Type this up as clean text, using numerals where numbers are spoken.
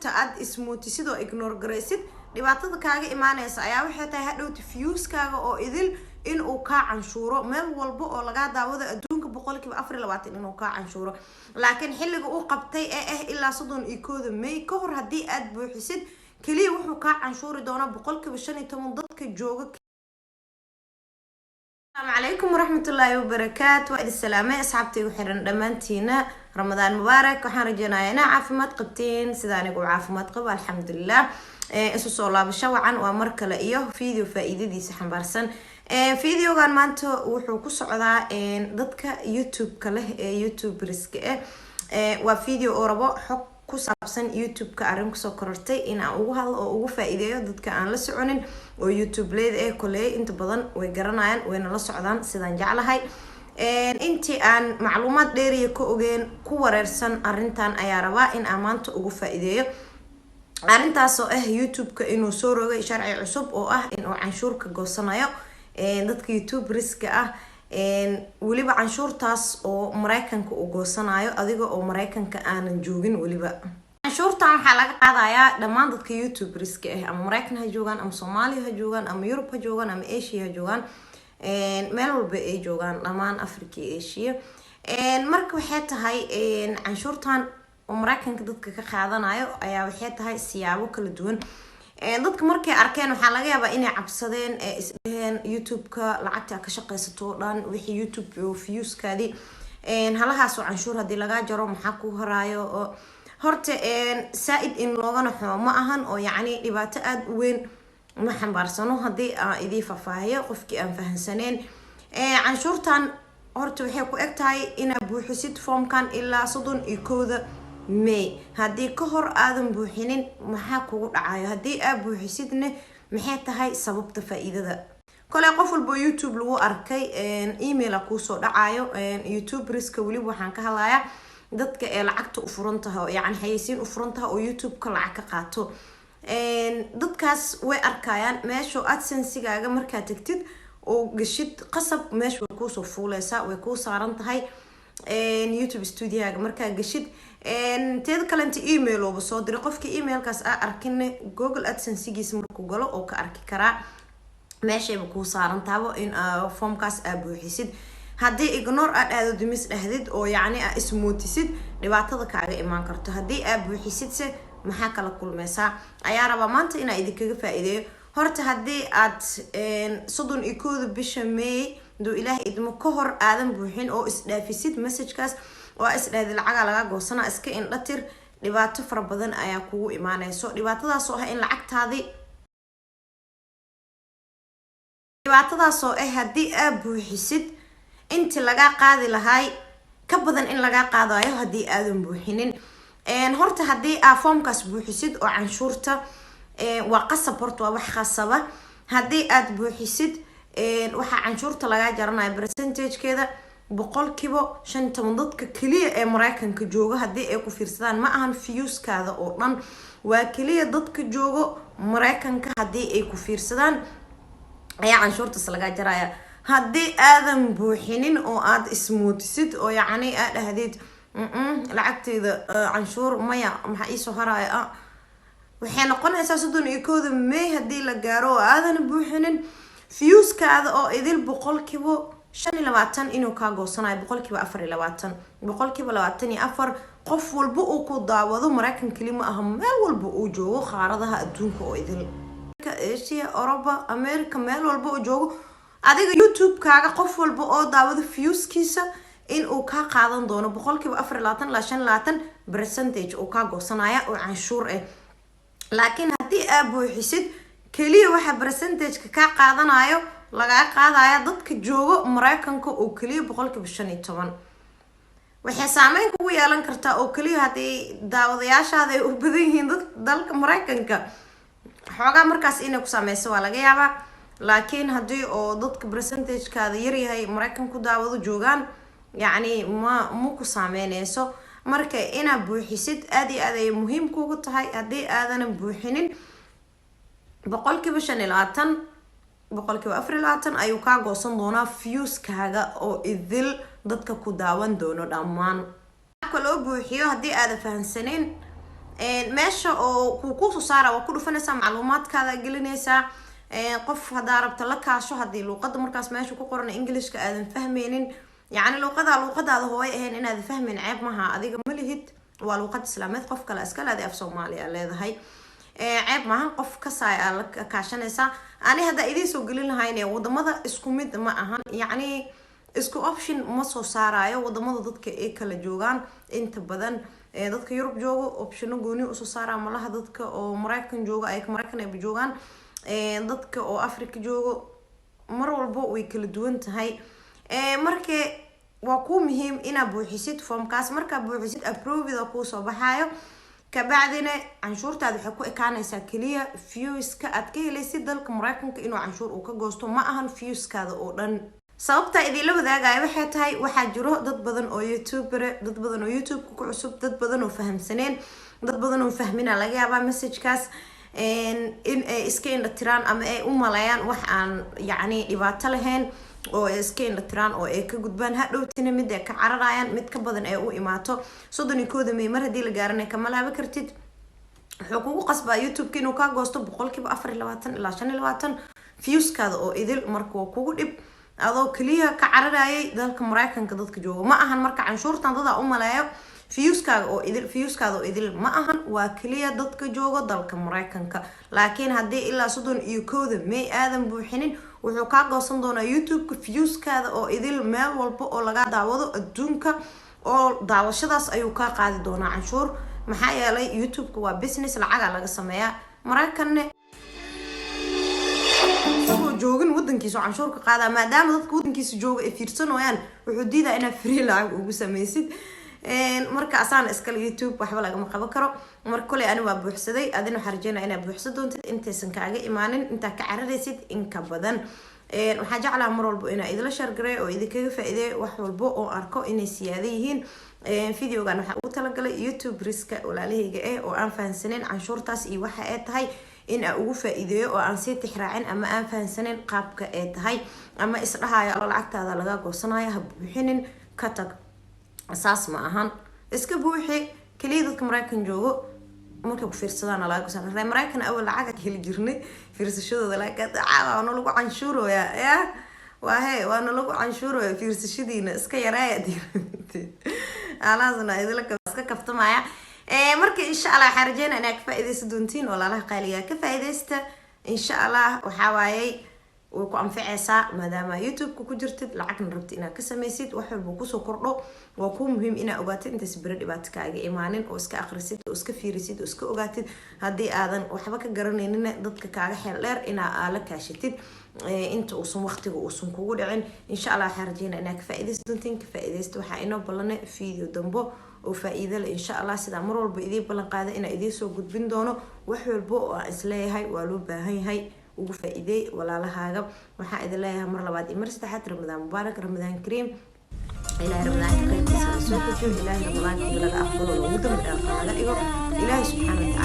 canshuurta aad ismuutisid oo ignore garaysid dhibaatada kaaga imaanaysa ayaa waxay tahay hadhowti viewskaaga oo idil in uu ka canshuuro meel walba oo laga daawado adduunka 24% inuu ka canshuuro laakiin xilliga uu qabtay ilaa 31 May ka hor hadii aad buuxisid kaliya wuxuu ka canshuuri doona 15% dadka jooga. السلام عليكم ورحمة الله وبركاته وإذا السلامة أصحابتي وحرن دمانتينا رمضان مبارك وحن رجينا هنا عافمات قبتين سيداني قو عافمات قبل الحمد لله اسوسو الله بشوعا ومركلة إيوه فيديو فائدة دي سحن بارسن فيديو كان مانتو وحو كسعودا ضدك يوتيوب كله يوتيوب ريسك وفيديو أوربو حق كسابسن يوتيوب كأرم كسو كررتي إن أوهال أو فائدة ضدك أنا لسعونين ويوتيوب ليد كله أنت بدن ويجرناين وين الله سعدان سيدان جعلها أنتي عن معلومات ديري كوجين كوررسن أرنتان أياروا إن أمانت أو فائدة أرنتاسو يوتيوب كإنه صورة شرعي عصب أو إنه عنشور كجوسنايا ضدك يوتيوب ريسك وليبا عنشور تاس أو مريكان كوجوسنايا أديكو أو مريكان كأنا جوجين وليبا عنشورتان حلقة قاضية دمان ضدك يوتيوب ريسك أم مريكان هجوجان أم صومالي هجوجان أم يوروب هجوجان أم إيشيا هجوجان meel walba ay joogaan dhamaan Afrika iyo Asia marka waxay tahay canshuurtan oo Mareykanka dadka ka qaadanayo ayaa waxay tahay siyaabo kala duwan dadka markay arkeen waxa laga yaabaa inay cabsadeen isdheen YouTube-ka lacagta ka shaqeysato dhan wixii YouTube views-kaadi halahaas oo canshuur hadii laga jaro maxaa ku horaayo horta saaid in loogana xumo ma ahan oo yacni dhibaato aad u weyn ما حنبارسنو هدي إذا ففاهية قفكي أنفهنسنين عنشورتان هرتو حيكو إكتاي إنا بوحسيد فوم كان إلا صدن إيكوذا مي هدي كهر آدم بوحينين محاكو رعايو هدي بوحسيدني محيطة سبب تفايدة دا كل قفل بو يوتيوب لو أركي إيميل أكوسو رعايو يوتيوب ريسك ولي وحان كهلايا دادك لعقتو أفرنتها يعني حيسين أفرنتها أو يوتيوب كالعكا قاتو dadkaas way arkayaan meesha AdSense-gaaga marka tagtid oo gashid qasab meesha way ku soo fuulaysaa way ku saaran tahay YouTube studio-gaaga marka gashid teed kale inta email oo soo diray qofka emailkaas arkin Google AdSense-giisa markuu galo oo ka arki kara meesha ay ku saaran taabo in formkaas buuxisid hadii ignore aad dumis dhahdid oo yacni ismootisid dhibaatada kaaga iman karto hadii buuxisid maxaa kala kulmaysaa ayaa raba maanta inaa idinkaga faa'iideeyo horta hadii aad 31 bisha May doo ilaahay idmo ka hor aadan buuxin oo isdhaafisid message-kaas oo isdhaadi lacag laga goosana iska indhatir dhibaato fara badan ayaa kugu imaanayso dhibaatadaas oo in lacagtaadii hadii aad buuxisid inta laga qaadi lahay ka badan in laga qaadayo hadii aadan buuxinin horta hadii formkaas buuxisid oo canshuurta waa qasab horta waa wax khasaba hadii aad buuxisid waxa canshuurta laga jaranayo percentage-keeda 50% dadka kaliya ee Mareykanka jooga hadii ay ku fiirsadaan ma ahan views-kaada oo dhan waa kaliya dadka jooga Mareykanka hadii ay ku fiirsadaan ayaa canshuurta laga jaraya hadii aadan buuxinin oo aad ismootisid oo yacni aad dhahdid lacagteeda canshuur maya maxaa ii soo haraya waxay noqonaysaa 31 May hadii la gaaro aadan buuxinin views-kaada oo idil 25% inuu ka goosanayo 24% 24 qof walba uu ku daawado Mareykan kalima ah meel walba uu joogo qaaradaha adduunka oo idil Asia Europa America meel walba uu joogo adiga YouTube-kaaga qof walba oo daawado views-kiisa in uu ka qaadan doono 24% la 5% oo ka goosanaya oo canshuur laakiin hadii aad buuxisid kaliya waxa percentage ka qaadanayo laga qaadaya dadka joogo Mareykanka oo kaliya 15% waxay saameyn ku yeelan kartaa oo kaliya hadii daawadayaashaada ay u badan yihiin dalka Mareykanka xogaa markaas inay ku saameyso waa laga yaabaa laakiin hadii oo dadka percentage-kaada yar yahay Mareykanka daawado joogan يعني ما مو كسامينيسو مركا إنا بوحيسيد أدي أدي مهم كوكو تهاي أدي آذان بوحينين بقول كبشان العاتن بقول كبأفر العاتن أيو كاغو صندونا فيوس كاغا أو إذل ضدك كداوان دونو دامان كلو بوحيو هدي آذا فهنسنين meesha oo ku soo saara waa ku dhufanaysaa macluumaadkaada gelinaysaa qof hadaa rabta la kaasho hadii luqada markaas meesha ku qoran Englishka aadan fahmeynin يعني luqadaada hooy ahayn inaad fahmin ceeb maha adiga ma lihid waa luqad islaameed qof kale iska leedahay af Soomaaliya leedahay ceeb maha qof ka saay la kaashanaysa ani hada idin soo gelin lahayn wadamada isku mid ma ahan yani isku option ma soo saarayo wadamada dadka ay kala joogan inta badan dadka Yurub joogo option gooni u soo saara malaha dadka oo Mareykan joogo ay Mareykan ay joogan dadka oo Afrika joogo mar walba way kala duwan tahay markii waa ku muhiim ina buuxisid formkaas marka buuxisid approve-da ku soo baxayo ka bacdina canshuurtaada waxay ku ekaanaysaa kaliya views-ka aad ka helaysid dalka Mareykanka inuu canshuur uu ka goosto ma ahan views-kaada oo dhan sababta idin la wadaagayo waxay tahay waxa jiro dad badan oo YouTube ku cusub dad badan oo fahamsaneen dad badan oo fahmina laga yaabaa message-kaas in ay iska indhatiraan ama ay u maleeyaan wax aan yani dhibaato lahayn oo iska indhatiraan oo ay ka gudbaan hadhowtina mid ay ka cararayaan mid ka badan ay u imaato 31 May mar hadii la gaaranay kama laaba kartid wuxuu kugu qasbaa YouTube inuu ka goosto 24 ilaa 25 views-kaada oo idil markuu kugu dhib adoo kaliya ka cararayay dalka Mareykanka dadka jooga ma ahan marka canshuurtan dad u maleeyo views-kaada oo idil ma ahan waa kaliya dadka jooga dalka Mareykanka laakiin hadii ilaa 31 May aadan buuxinin wuxuu ka goosan doonaa YouTube-ka views-kaada oo idil meel walba oo laga daawado adduunka oo daawashadaas ayuu ka qaadi doonaa canshuur maxaa yeelay YouTube-ka waa business lacag laga sameeyaa Mareykanna joogin wadankiisa canshuur ka qaada maadaama dadka wadankiisa jooga ay fiirsanayaan wuxuu diidaa inaa free lacag ugu sameysid marka asaan iskala YouTube waxba laga ma qaban karo marka kale ani waa buuxsaday adina waxaan rajeynayaa inaad buuxsan doontid intaysan kaaga imaanin inta ka cararaysid in ka badan waxaan jeclahay mar walba inaa idila share gareeyo oo idinkaga faa'iideeyo wax walba oo arko inay siyaada yihiin videogan waxa uu talagalay YouTube riska walaalahayga oo aan fahansaneyn canshuurtaas iyo waxa ay tahay in aan ugu faa'iideeyo oo aan si tixraacin ama aan fahansaneyn qaabka ay tahay ama isdhahayo lacagtaada laga goosanayo ha buuxinin ka tag asaas ma ahan iska buuxi kaliya dadka Mareykan joogo markay ku fiirsadaan laga goosanay Mareykan awal lacag heli jirnay fiirsashadooda laga caawano lagu canshuurooya waana lagu canshuurooya fiirsashadiina iska yareeyay alaasna idila ka kaftamaya marka insha Allah waxaan rajeynayaa inaad ka faa'iideysan doontiin walaalaha qaaliga ka faa'iideysta insha Allah waxa waayay oo ku anfacaysa maadaama YouTube ku jirtid lacagna rabti inaad ka sameysid wax walba ku soo kordho waa ku muhiim inaad ogaatid inta sibir dhibaato kaaga imaanin oo iska akhrisid oo iska fiirisid oo iska ogaatid hadii aadan waxba ka garanaynin dadka kaaga xeel dheer inaad la kaashatid inta uu waqtiga uu kugu dhicin insha Allah waxaan rajeynayaa inaad ka faa'iideysan doontiin ka faa'iideysto waxa inoo ballanay video dambo oo faa'iido leh insha Allah sida mar walba idin ballan qaada in idin soo gudbin doono wax walba oo aan isleeyahay waa loo baahan yahay ugu faa'iiday walaalahaaga waxa idin leeyahay mar labaad iyo mar saddexaad Ramadaan mubaarak Ramadaan kariim ilaahay Ramadaan ka qeybtiisa soo kujiyo ilaahay Ramadaan laga aqbalo ugu dambeeyo laga dhigo ilaahay subhanahu wa ta'ala